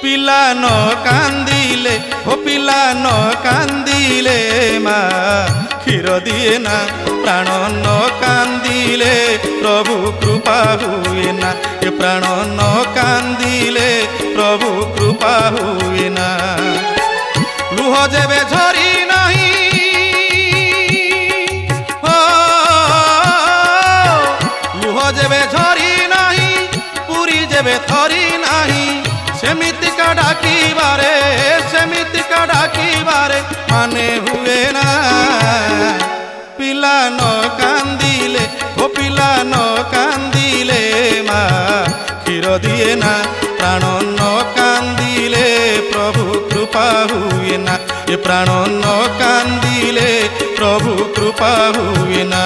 পিলা ন কান্দিলে ও পিলা ন কান্দিলে মা ক্ষীর দিয়ে না প্রাণ ন কান্দিলে প্রভু কৃপা হুয়ে না এ প্রাণ ন কান্দিলে প্রভু কৃপা হুয়ে না লুহ যেবে ঝরি নাহি লুহ যেবে ঝরি নাহি পুরী যেবে থরি নাহি সেমিতিকা ডাকিবারে মানে হুয়ে না পিলা ন কান্দিলে ও পিলা ন কান্দিলে মা ক্ষীর দিয়ে না প্রাণ ন কান্দিলে প্রভু কৃপা হুয়ে না এ প্রাণ ন কান্দিলে প্রভু কৃপা হুয়ে না।